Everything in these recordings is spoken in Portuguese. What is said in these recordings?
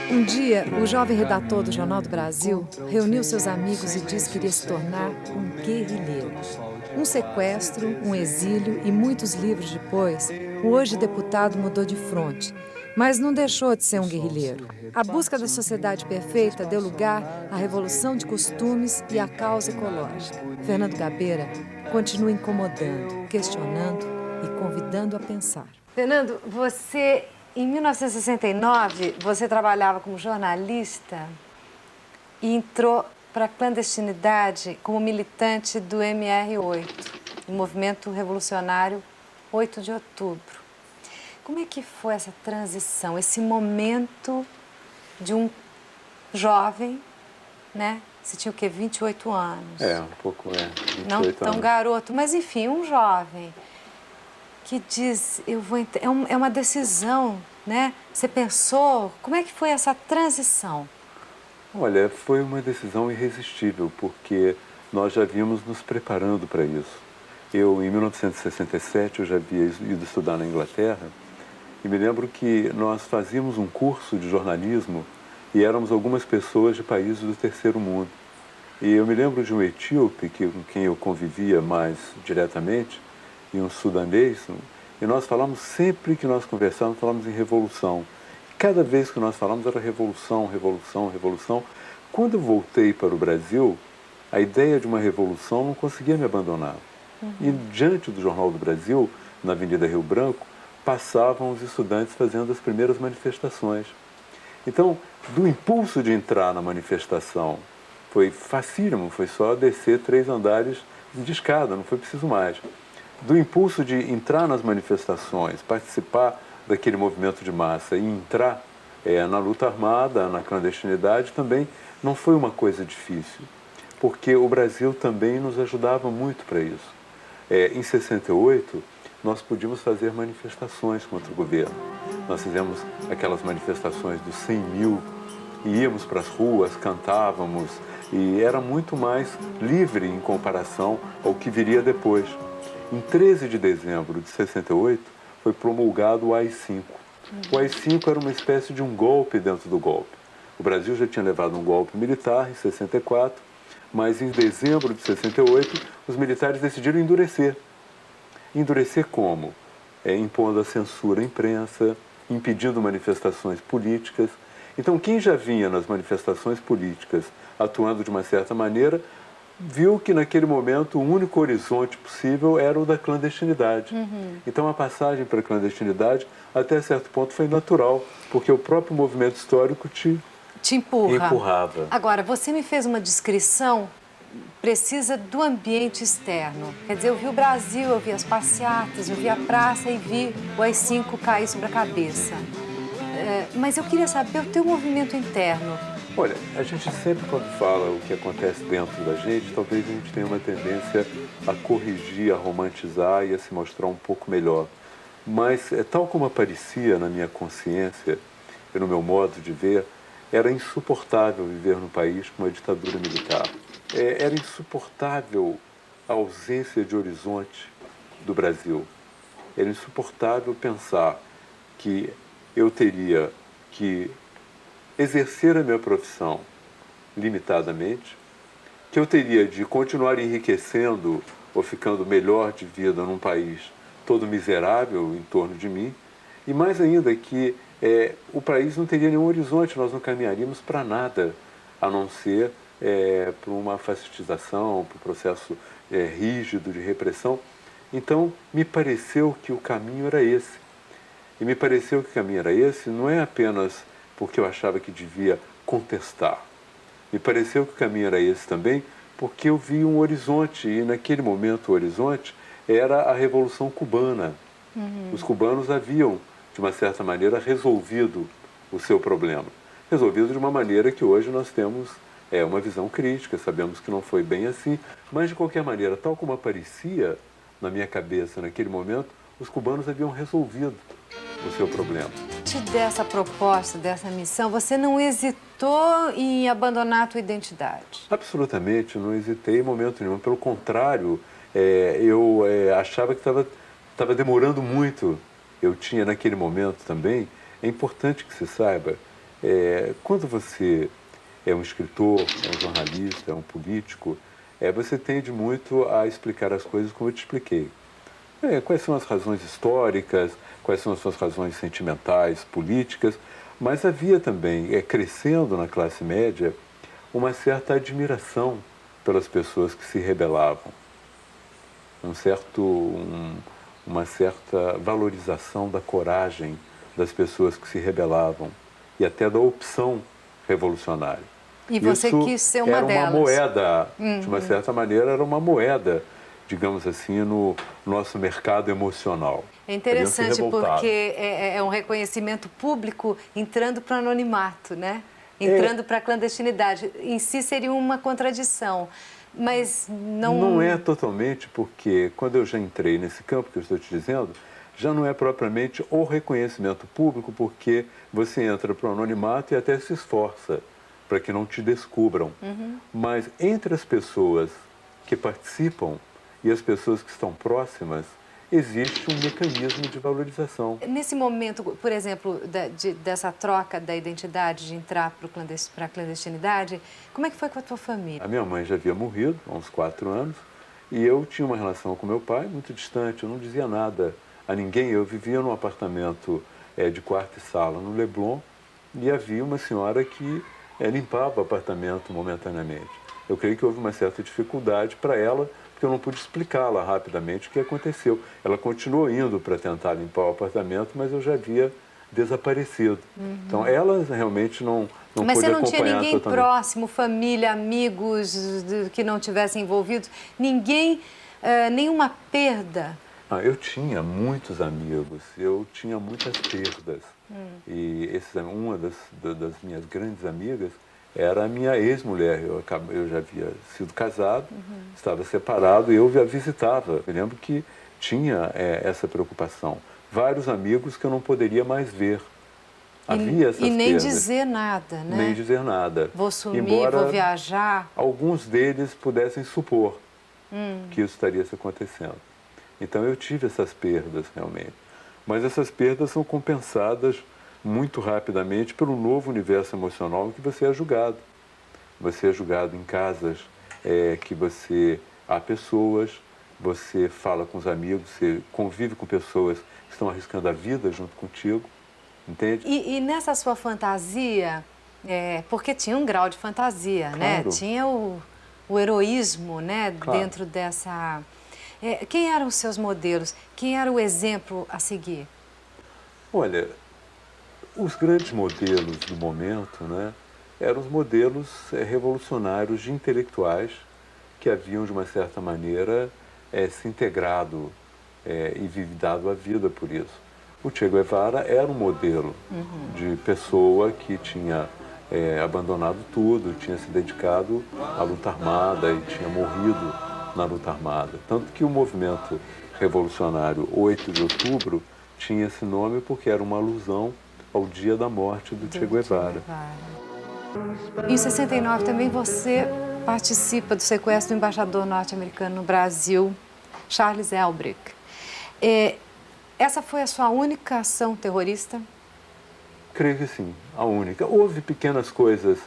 Um dia, o jovem redator do Jornal do Brasil reuniu seus amigos e disse que iria se tornar um guerrilheiro. Um sequestro, um exílio e muitos livros depois, o hoje deputado mudou de fronte, mas não deixou de ser um guerrilheiro. A busca da sociedade perfeita deu lugar à revolução de costumes e à causa ecológica. Fernando Gabeira continua incomodando, questionando e convidando a pensar. Fernando, em 1969, você trabalhava como jornalista e entrou para a clandestinidade como militante do MR8, o Movimento Revolucionário 8 de Outubro. Como é que foi essa transição, esse momento de um jovem, né? Você tinha o quê? 28 anos. Um pouco, 28 Não tão anos. garoto, mas enfim, um jovem que diz, é uma decisão, né? Você pensou, como é que foi essa transição? Olha, foi uma decisão irresistível, porque nós já vínhamos nos preparando para isso. Em 1967, eu já havia ido estudar na Inglaterra e me lembro que nós fazíamos um curso de jornalismo e éramos algumas pessoas de países do terceiro mundo. E eu me lembro de um etíope com quem eu convivia mais diretamente, e um sudanês, e nós falamos sempre que nós conversávamos, falamos em revolução. Cada vez que nós falamos era revolução, revolução, revolução. Quando eu voltei para o Brasil, a ideia de uma revolução não conseguia me abandonar. E diante do Jornal do Brasil, na Avenida Rio Branco, passavam os estudantes fazendo as primeiras manifestações. Então, do impulso de entrar na manifestação, foi facílimo, foi só descer 3 andares de escada, não foi preciso mais. Do impulso de entrar nas manifestações, participar daquele movimento de massa e entrar na luta armada, na clandestinidade, também não foi uma coisa difícil, porque o Brasil também nos ajudava muito para isso. Em 68, nós podíamos fazer manifestações contra o governo. Nós fizemos aquelas manifestações dos 100 mil, e íamos para as ruas, cantávamos, e era muito mais livre em comparação ao que viria depois. Em 13 de dezembro de 68, foi promulgado o AI-5. O AI-5 era uma espécie de um golpe dentro do golpe. O Brasil já tinha levado um golpe militar em 64, mas em dezembro de 68, os militares decidiram endurecer. Endurecer como? Impondo a censura à imprensa, impedindo manifestações políticas. Então, quem já vinha nas manifestações políticas atuando de uma certa maneira, viu que naquele momento o único horizonte possível era o da clandestinidade. Então a passagem para a clandestinidade, até certo ponto, foi natural, porque o próprio movimento histórico te empurrava. Agora, você me fez uma descrição precisa do ambiente externo. Quer dizer, eu vi o Brasil, eu vi as passeatas, eu vi a praça e vi o AI-5 cair sobre a cabeça. Mas eu queria saber o teu movimento interno. Olha, a gente sempre quando fala o que acontece dentro da gente, talvez a gente tenha uma tendência a corrigir, a romantizar e a se mostrar um pouco melhor. Mas, tal como aparecia na minha consciência e no meu modo de ver, era insuportável viver num país com uma ditadura militar. Era insuportável a ausência de horizonte do Brasil. Era insuportável pensar que eu teria que exercer a minha profissão limitadamente, que eu teria de continuar enriquecendo ou ficando melhor de vida num país todo miserável em torno de mim, e mais ainda que o país não teria nenhum horizonte, nós não caminharíamos para nada, a não ser para uma fascistização, para um processo rígido de repressão. Então, me pareceu que o caminho era esse. E me pareceu que o caminho era esse, não é apenas porque eu achava que devia contestar. Me pareceu que o caminho era esse também, porque eu vi um horizonte, e naquele momento o horizonte era a Revolução Cubana. Os cubanos haviam, de uma certa maneira, resolvido o seu problema. Resolvido de uma maneira que hoje nós temos uma visão crítica, sabemos que não foi bem assim, mas de qualquer maneira, tal como aparecia na minha cabeça naquele momento, os cubanos haviam resolvido o seu problema. Diante dessa proposta, dessa missão, você não hesitou em abandonar a tua identidade? Absolutamente, não hesitei em momento nenhum. Pelo contrário, eu achava que estava demorando muito. Eu tinha naquele momento também, é importante que se saiba, quando você é um escritor, é um jornalista, é um político, você tende muito a explicar as coisas como eu te expliquei. Quais são as razões históricas, quais são as suas razões sentimentais, políticas, mas havia também, crescendo na classe média, uma certa admiração pelas pessoas que se rebelavam, uma certa valorização da coragem das pessoas que se rebelavam e até da opção revolucionária. E você quis ser uma delas. Era uma moeda, de uma certa maneira, era uma moeda, digamos assim, no nosso mercado emocional. É interessante porque é um reconhecimento público entrando para o anonimato, né? Entrando para a clandestinidade. Em si seria uma contradição, mas não... Não é totalmente, porque quando eu já entrei nesse campo que eu estou te dizendo, já não é propriamente o reconhecimento público, porque você entra para o anonimato e até se esforça para que não te descubram. Mas entre as pessoas que participam e as pessoas que estão próximas, existe um mecanismo de valorização. Nesse momento, por exemplo, dessa troca da identidade, de entrar para a clandestinidade, como é que foi com a tua família? A minha mãe já havia morrido há uns 4 anos e eu tinha uma relação com meu pai muito distante, eu não dizia nada a ninguém. Eu vivia num apartamento de quarto e sala no Leblon e havia uma senhora que limpava o apartamento momentaneamente. Eu creio que houve uma certa dificuldade para ela, porque eu não pude explicá-la rapidamente o que aconteceu. Ela continuou indo para tentar limpar o apartamento, mas eu já havia desaparecido. Então, ela realmente não pôde acompanhar. Mas você não tinha ninguém próximo, família, amigos que não tivessem envolvidos? Ninguém, nenhuma perda? Eu tinha muitos amigos, eu tinha muitas perdas. E uma das minhas grandes amigas era a minha ex-mulher. Eu já havia sido casado, estava separado e eu a visitava. Eu lembro que tinha essa preocupação. Vários amigos que eu não poderia mais ver. Havia essas perdas. E nem perdas. Dizer nada, né? Nem dizer nada. Vou sumir, embora vou viajar. Alguns deles pudessem supor que isso estaria se acontecendo. Então eu tive essas perdas realmente. Mas essas perdas são compensadas muito rapidamente pelo novo universo emocional em que você é julgado. Você é julgado em casas que há pessoas, você fala com os amigos, você convive com pessoas que estão arriscando a vida junto contigo, entende? E nessa sua fantasia, porque tinha um grau de fantasia, Claro. né? Tinha o heroísmo, né? Claro. Dentro dessa... quem eram os seus modelos? Quem era o exemplo a seguir? Olha, os grandes modelos do momento, né, eram os modelos revolucionários de intelectuais que haviam, de uma certa maneira, se integrado e dado a vida por isso. O Che Guevara era um modelo de pessoa que tinha abandonado tudo, tinha se dedicado à luta armada e tinha morrido na luta armada. Tanto que o movimento revolucionário 8 de outubro tinha esse nome porque era uma alusão ao dia da morte do Che Guevara. Em 69 também você participa do sequestro do embaixador norte-americano no Brasil, Charles Elbrick. Essa foi a sua única ação terrorista? Creio que sim, a única. Houve pequenas coisas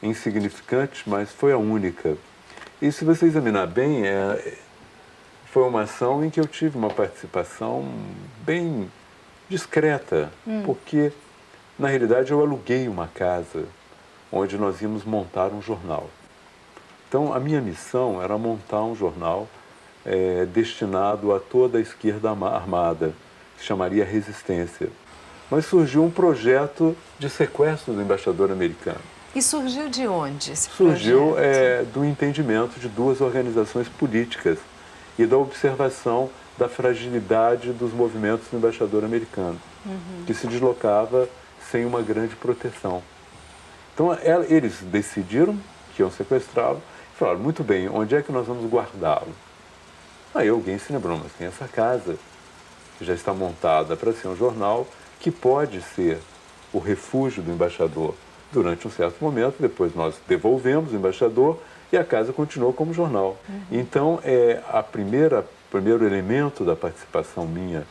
insignificantes, mas foi a única. E se você examinar bem, foi uma ação em que eu tive uma participação bem discreta, porque, na realidade, eu aluguei uma casa onde nós íamos montar um jornal. Então, a minha missão era montar um jornal destinado a toda a esquerda armada, que se chamaria Resistência. Mas surgiu um projeto de sequestro do embaixador americano. E surgiu de onde esse Surgiu projeto? do entendimento de duas organizações políticas e da observação da fragilidade dos movimentos do embaixador americano, que se deslocava sem uma grande proteção. Então, eles decidiram que iam sequestrá-lo e falaram, muito bem, onde é que nós vamos guardá-lo? Aí alguém se lembrou, mas tem essa casa, que já está montada para ser um jornal, que pode ser o refúgio do embaixador durante um certo momento, depois nós devolvemos o embaixador e a casa continuou como jornal. Então, primeiro elemento da participação minha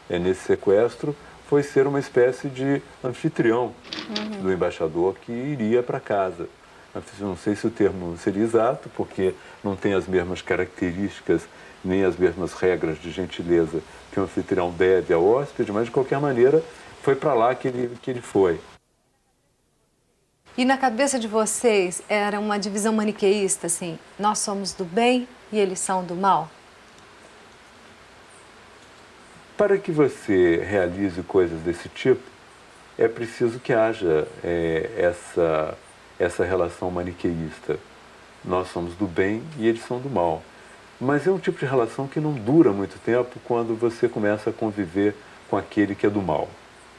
nesse sequestro foi ser uma espécie de anfitrião do embaixador que iria para casa. Eu não sei se o termo seria exato, porque não tem as mesmas características, nem as mesmas regras de gentileza que um anfitrião deve ao hóspede, mas de qualquer maneira foi para lá que ele foi. E na cabeça de vocês era uma divisão maniqueísta, assim, nós somos do bem e eles são do mal? Para que você realize coisas desse tipo, é preciso que haja essa relação maniqueísta. Nós somos do bem e eles são do mal. Mas é um tipo de relação que não dura muito tempo quando você começa a conviver com aquele que é do mal.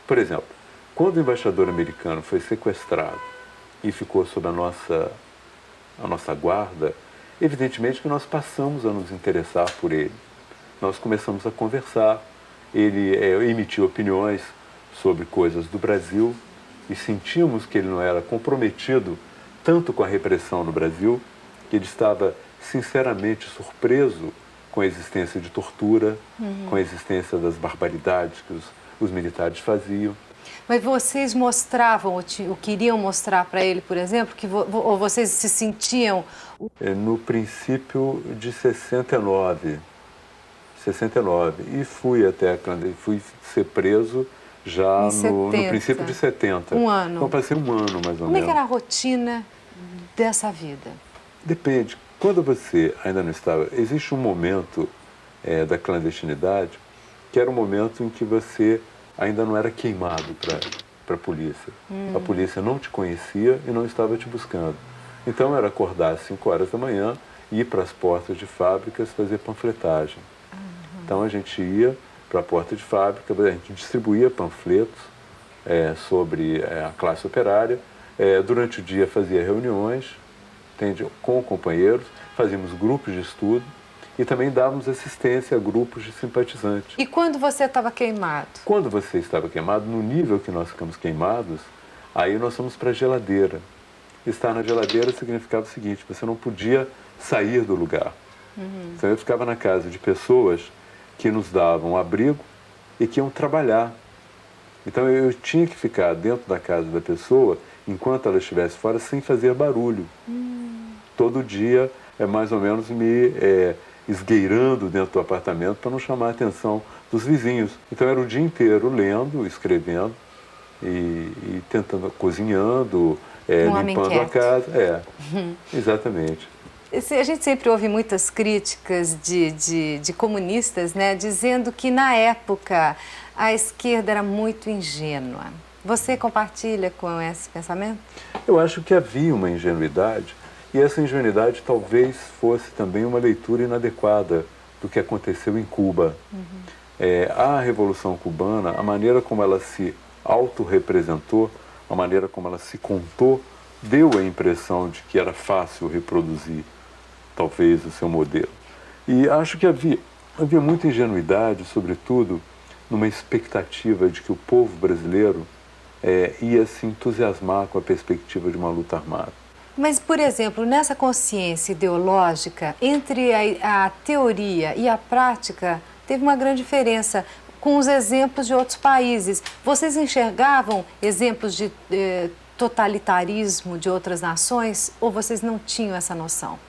Por exemplo, quando o embaixador americano foi sequestrado e ficou sob a nossa guarda, evidentemente que nós passamos a nos interessar por ele. Nós começamos a conversar, ele emitiu opiniões sobre coisas do Brasil e sentimos que ele não era comprometido tanto com a repressão no Brasil, que ele estava sinceramente surpreso com a existência de tortura, com a existência das barbaridades que os militares faziam. Mas vocês mostravam, ou queriam mostrar para ele, por exemplo, ou vocês se sentiam... No princípio de 69, e fui ser preso já no princípio de 70. Um ano. Então passei um ano, mais ou menos. Como é que era a rotina dessa vida? Depende. Quando você ainda não estava... Existe um momento da clandestinidade que era o momento em que você ainda não era queimado para a polícia. A polícia não te conhecia e não estava te buscando. Então era acordar às 5 horas da manhã, ir para as portas de fábricas fazer panfletagem. Então a gente ia para a porta de fábrica, a gente distribuía panfletos sobre a classe operária. Durante o dia fazia reuniões, entende, com companheiros, fazíamos grupos de estudo e também dávamos assistência a grupos de simpatizantes. E quando você estava queimado? Quando você estava queimado, no nível que nós ficamos queimados, aí nós fomos para a geladeira. Estar na geladeira significava o seguinte: você não podia sair do lugar. Então eu ficava na casa de pessoas que nos davam abrigo e que iam trabalhar. Então eu tinha que ficar dentro da casa da pessoa enquanto ela estivesse fora sem fazer barulho. Todo dia, mais ou menos, me esgueirando dentro do apartamento para não chamar a atenção dos vizinhos. Então era o dia inteiro lendo, escrevendo e tentando, cozinhando, limpando a casa. Exatamente. A gente sempre ouve muitas críticas de comunistas, né, dizendo que na época a esquerda era muito ingênua. Você compartilha com esse pensamento? Eu acho que havia uma ingenuidade, e essa ingenuidade talvez fosse também uma leitura inadequada do que aconteceu em Cuba. A Revolução Cubana, a maneira como ela se autorrepresentou, a maneira como ela se contou, deu a impressão de que era fácil reproduzir, talvez, o seu modelo. E acho que havia muita ingenuidade, sobretudo, numa expectativa de que o povo brasileiro ia se entusiasmar com a perspectiva de uma luta armada. Mas, por exemplo, nessa consciência ideológica, entre a teoria e a prática, teve uma grande diferença com os exemplos de outros países. Vocês enxergavam exemplos de totalitarismo de outras nações ou vocês não tinham essa noção?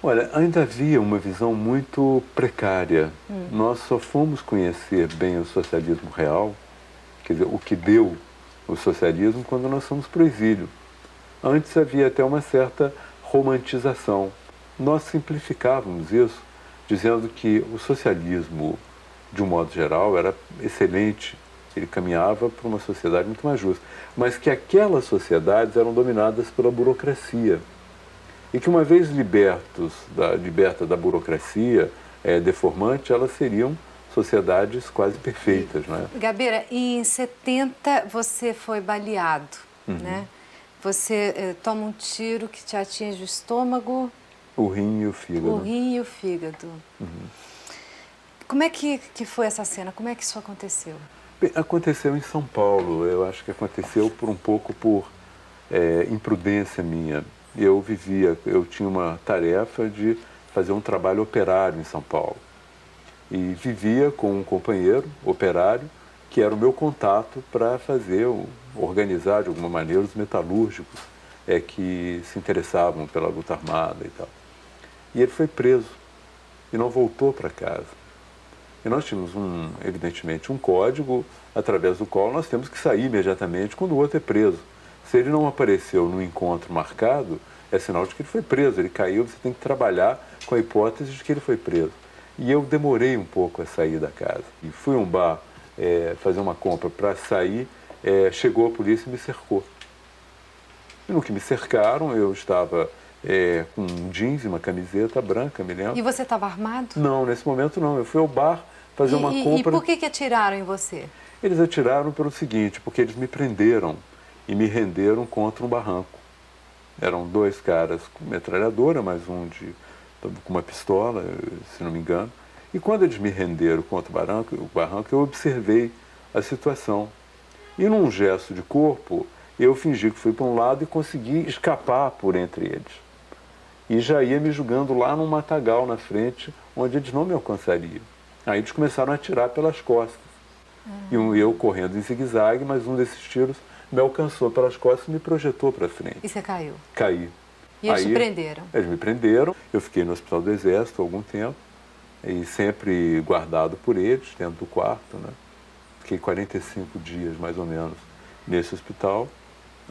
Olha, ainda havia uma visão muito precária. Nós só fomos conhecer bem o socialismo real, quer dizer, o que deu o socialismo, quando nós fomos para o exílio. Antes havia até uma certa romantização. Nós simplificávamos isso, dizendo que o socialismo, de um modo geral, era excelente. Ele caminhava para uma sociedade muito mais justa. Mas que aquelas sociedades eram dominadas pela burocracia. E que, uma vez liberta da burocracia deformante, elas seriam sociedades quase perfeitas, não é? Gabeira, em 70 você foi baleado, né? Você toma um tiro que te atinge o estômago... O rim e o fígado. O rim e o fígado. Como é que foi essa cena? Como é que isso aconteceu? Bem, aconteceu em São Paulo. Eu acho que aconteceu um pouco por imprudência minha. Eu tinha uma tarefa de fazer um trabalho operário em São Paulo. E vivia com um companheiro operário, que era o meu contato para fazer organizar de alguma maneira os metalúrgicos que se interessavam pela luta armada e tal. E ele foi preso e não voltou para casa. E nós tínhamos, evidentemente, um código através do qual nós temos que sair imediatamente quando o outro é preso. Se ele não apareceu no encontro marcado, é sinal de que ele foi preso, ele caiu, você tem que trabalhar com a hipótese de que ele foi preso. E eu demorei um pouco a sair da casa. E fui a um bar fazer uma compra para sair, chegou a polícia e me cercou. E no que me cercaram, eu estava com um jeans e uma camiseta branca, me lembro. E você estava armado? Não, nesse momento não. Eu fui ao bar fazer uma compra. E por que atiraram em você? Eles atiraram pelo seguinte, porque eles me prenderam e me renderam contra um barranco. Eram dois caras com metralhadora, mais um com uma pistola, se não me engano. E quando eles me renderam contra o barranco, eu observei a situação. E num gesto de corpo, eu fingi que fui para um lado e consegui escapar por entre eles. E já ia me julgando lá num matagal na frente, onde eles não me alcançariam. Aí eles começaram a atirar pelas costas. E eu correndo em zigue-zague, mas um desses tiros me alcançou pelas costas e me projetou para frente. E você caiu? Caí. E eles te prenderam? Eles me prenderam. Eu fiquei no Hospital do Exército há algum tempo, e sempre guardado por eles, dentro do quarto, né? Fiquei 45 dias, mais ou menos, nesse hospital.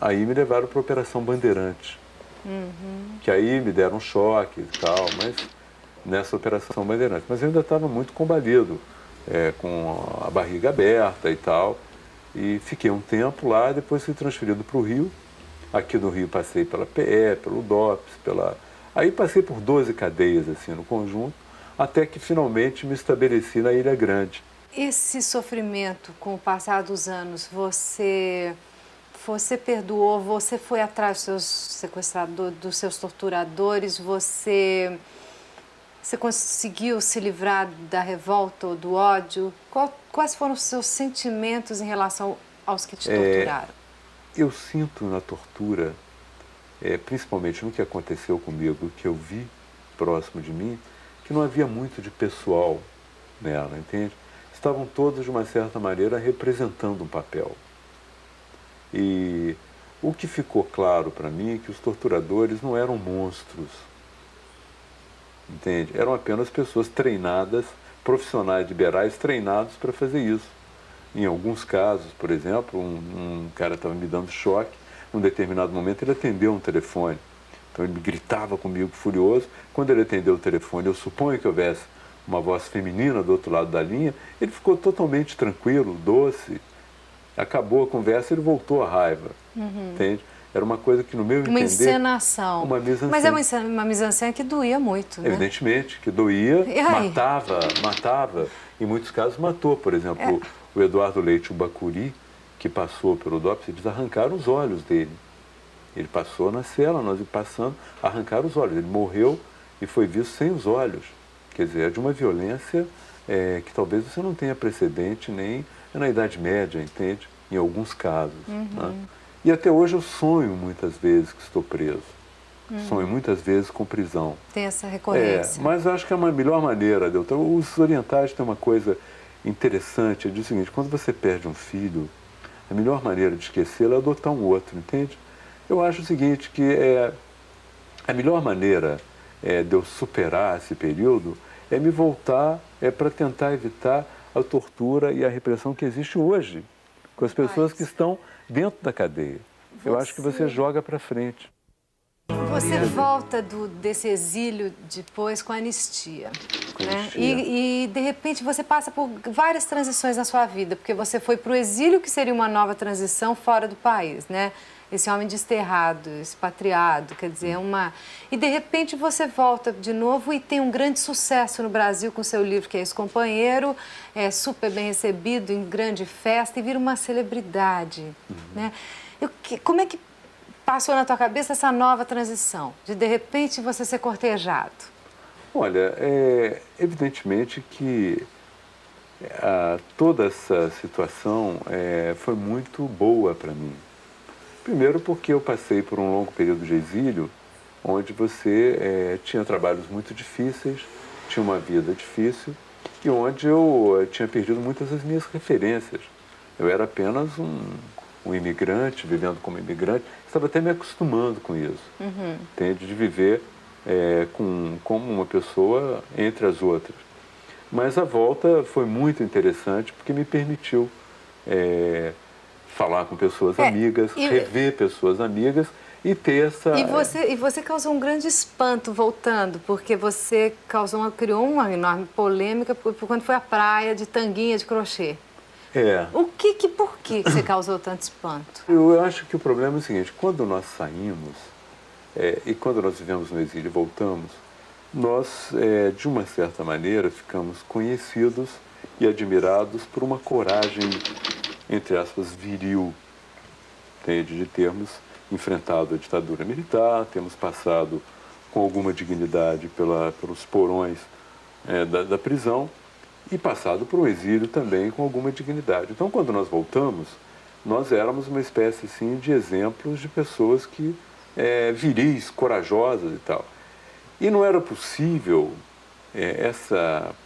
Aí me levaram para a Operação Bandeirante. Que aí me deram um choque e tal, mas nessa Operação Bandeirante. Mas eu ainda estava muito combalido, com a barriga aberta e tal. E fiquei um tempo lá, depois fui transferido para o Rio. Aqui no Rio passei pela PE, pelo DOPS, aí passei por 12 cadeias assim, no conjunto, até que finalmente me estabeleci na Ilha Grande. Esse sofrimento, com o passar dos anos, você perdoou, você foi atrás dos seus sequestradores, dos seus torturadores, você conseguiu se livrar da revolta ou do ódio? Quais foram os seus sentimentos em relação aos que te torturaram? Eu sinto na tortura, principalmente no que aconteceu comigo, que eu vi próximo de mim, que não havia muito de pessoal nela, entende? Estavam todos, de uma certa maneira, representando um papel. E o que ficou claro para mim é que os torturadores não eram monstros, entende? Eram apenas pessoas treinadas, profissionais liberais treinados para fazer isso. Em alguns casos, por exemplo, um cara estava me dando choque, num determinado momento ele atendeu um telefone. Então ele gritava comigo furioso. Quando ele atendeu o telefone, eu suponho que houvesse uma voz feminina do outro lado da linha, ele ficou totalmente tranquilo, doce. Acabou a conversa, ele voltou à raiva, entende? Era uma coisa que, no meu entender... Uma encenação. Uma mise-en-scène. Mas é uma mise-en-scène que doía muito, né? Evidentemente, que doía, matava. Em muitos casos matou. Por exemplo, o Eduardo Leite Ubacuri, que passou pelo DOPS, eles arrancaram os olhos dele. Ele passou na cela, nós passando, arrancaram os olhos. Ele morreu e foi visto sem os olhos. Quer dizer, é de uma violência que talvez você não tenha precedente nem na Idade Média, entende? Em alguns casos. Né? E até hoje eu sonho muitas vezes que estou preso. Sonho muitas vezes com prisão. Tem essa recorrência. Mas acho que é uma melhor maneira. Os orientais têm uma coisa interessante, é o seguinte: quando você perde um filho, a melhor maneira de esquecê-lo é adotar um outro, entende? Eu acho o seguinte, que a melhor maneira de eu superar esse período é me voltar para tentar evitar a tortura e a repressão que existe hoje com as pessoas que estão dentro da cadeia. Eu acho que você joga para frente. Você volta desse exílio depois com a anistia, né? E, de repente, você passa por várias transições na sua vida, porque você foi para o exílio, que seria uma nova transição fora do país, né? Esse homem desterrado, expatriado, quer dizer, E, de repente, você volta de novo e tem um grande sucesso no Brasil com seu livro, que é Ex-Companheiro, é super bem recebido, em grande festa, e vira uma celebridade, né? Como é que passou na tua cabeça essa nova transição, de repente você ser cortejado? Olha, evidentemente que toda essa situação foi muito boa para mim. Primeiro porque eu passei por um longo período de exílio, onde você tinha trabalhos muito difíceis, tinha uma vida difícil, e onde eu tinha perdido muitas das minhas referências. Eu era apenas um imigrante, vivendo como imigrante, estava até me acostumando com isso, entende? De viver como uma pessoa entre as outras. Mas a volta foi muito interessante porque me permitiu falar com pessoas amigas, rever pessoas amigas e ter essa... E você causou um grande espanto voltando, porque você criou uma enorme polêmica quando foi à praia de tanguinha de crochê. Por que você causou tanto espanto? Eu acho que o problema é o seguinte, quando nós saímos e quando nós vivemos no exílio e voltamos, nós, de uma certa maneira, ficamos conhecidos e admirados por uma coragem, entre aspas, viril, entende? De termos enfrentado a ditadura militar, temos passado com alguma dignidade pelos porões da prisão e passado por um exílio também com alguma dignidade. Então, quando nós voltamos, nós éramos uma espécie, assim, de exemplos de pessoas que viris, corajosas e tal. E não era possível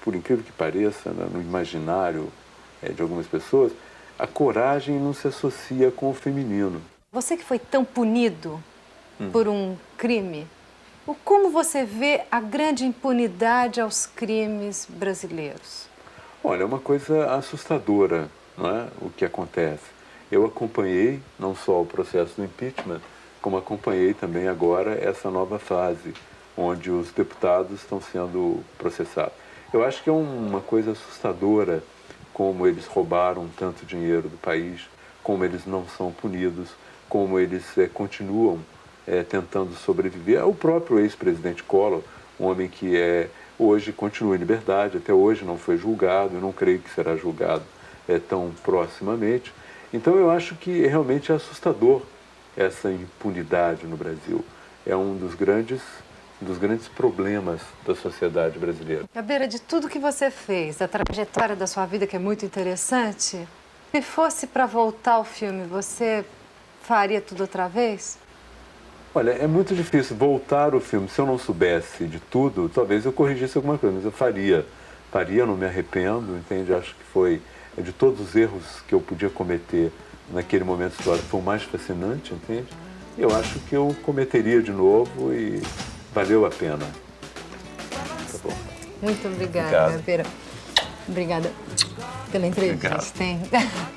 por incrível que pareça, no imaginário de algumas pessoas, a coragem não se associa com o feminino. Você que foi tão punido por um crime, como você vê a grande impunidade aos crimes brasileiros? Olha, é uma coisa assustadora, não é? O que acontece. Eu acompanhei não só o processo do impeachment, como acompanhei também agora essa nova fase, onde os deputados estão sendo processados. Eu acho que é uma coisa assustadora como eles roubaram tanto dinheiro do país, como eles não são punidos, como eles continuam tentando sobreviver. O próprio ex-presidente Collor, um homem que hoje continua em liberdade, até hoje não foi julgado, eu não creio que será julgado tão proximamente. Então eu acho que realmente é assustador essa impunidade no Brasil. É um dos grandes problemas da sociedade brasileira. À beira de tudo que você fez, da trajetória da sua vida, que é muito interessante, se fosse para voltar ao filme, você faria tudo outra vez? Olha, é muito difícil voltar o filme. Se eu não soubesse de tudo, talvez eu corrigisse alguma coisa, mas eu faria. Faria, não me arrependo, entende? Acho que foi, de todos os erros que eu podia cometer naquele momento histórico, foi o mais fascinante, entende? E eu acho que eu cometeria de novo e valeu a pena. Tá bom. Muito obrigada, Pera. Obrigada pela entrevista. Obrigado.